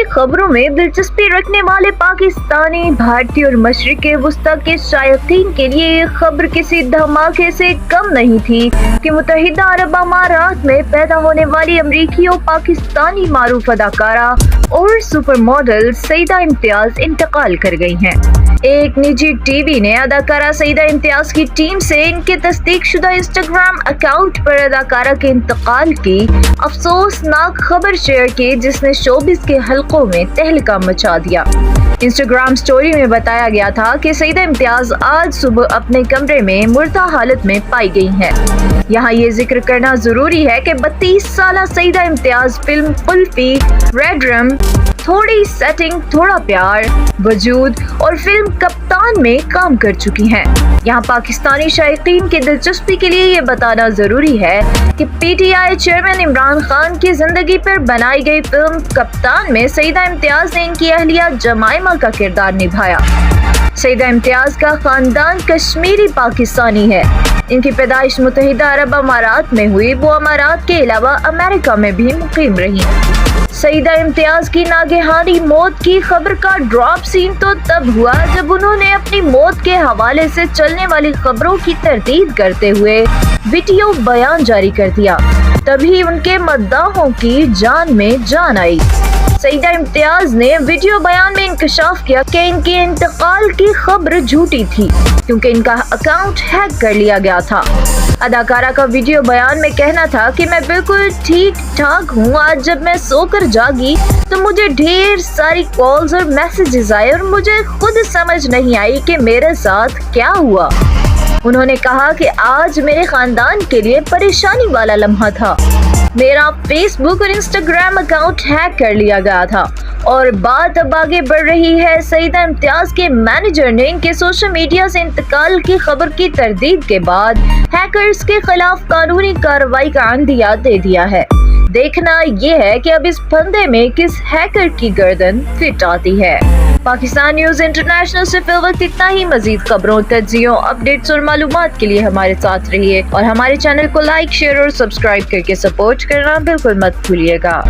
की खबरों में दिलचस्पी रखने वाले पाकिस्तानी, भारतीय और मशरिक़ वस्ता के शायकीन के लिए ये खबर किसी धमाके से कम नहीं थी कि मुत्तहिदा अरब अमारात में पैदा होने वाली अमरीकी और पाकिस्तानी मारूफ अदाकारा और सुपर मॉडल सईदा इम्तियाज इंतकाल कर गई हैं। एक निजी टीवी ने अदाकारा सईदा इम्तियाज की टीम से इनके तस्दीकशुदा इंस्टाग्राम अकाउंट पर अदाकारा के इंतकाल की अफसोसनाक खबर शेयर की, जिसने शोबिस के हलकों में तहलका मचा दिया। इंस्टाग्राम स्टोरी में बताया गया था कि सईदा इम्तियाज आज सुबह अपने कमरे में मुर्दा हालत में पाई गई हैं। यहाँ ये जिक्र करना जरूरी है कि 32 साल सईदा इम्तियाज फिल्म कुल्फी, रेड रम, थोड़ी सेटिंग, थोड़ा प्यार, वजूद और फिल्म कप्तान में काम कर चुकी हैं। यहाँ पाकिस्तानी शायकीन की दिलचस्पी के लिए ये बताना जरूरी है कि पीटीआई चेयरमैन इमरान खान की जिंदगी पर बनाई गई फिल्म कप्तान में सईदा इम्तियाज ने इनकी अहलिया जमाइमा का किरदार निभाया। सईदा इम्तियाज का खानदान कश्मीरी पाकिस्तानी है। इनकी पैदाइश मुत्तहिदा अरब अमारात में हुई। वो अमारात के अलावा अमेरिका में भी मुकीम रही। सईदा इम्तियाज की नागहानी मौत की खबर का ड्रॉप सीन तो तब हुआ जब उन्होंने अपनी मौत के हवाले से चलने वाली खबरों की तरदीद करते हुए वीडियो बयान जारी कर दिया। तभी उनके मद्दाहों की जान में जान आई। सईदा इम्तियाज ने वीडियो बयान में इंकशाफ किया कि इनके इंतकाल की खबर झूठी थी क्योंकि इनका अकाउंट हैक कर लिया गया था। अदाकारा का वीडियो बयान में कहना था कि मैं बिल्कुल ठीक ठाक हूँ। आज जब मैं सोकर जागी तो मुझे ढेर सारी कॉल्स और मैसेजेस आए और मुझे खुद समझ नहीं आई कि मेरे साथ क्या हुआ। उन्होंने कहा कि आज मेरे खानदान के लिए परेशानी वाला लम्हा था। मेरा फेसबुक और इंस्टाग्राम अकाउंट हैक कर लिया गया था। और बात अब आगे बढ़ रही है। सईदा इम्तियाज के मैनेजर ने इनके सोशल मीडिया से इंतकाल की खबर की तरदीद के बाद हैकर्स के खिलाफ कानूनी कार्रवाई का अंदिया दे दिया है। देखना ये है कि अब इस फंदे में किस हैकर की गर्दन फिट आती है। पाकिस्तान न्यूज इंटरनेशनल से फिल वक्त इतना ही। मजीद खबरों, तज्जियों, अपडेट्स और मालूमात के लिए हमारे साथ रहिए और हमारे चैनल को लाइक, शेयर और सब्सक्राइब करके सपोर्ट करना बिल्कुल मत भूलिएगा।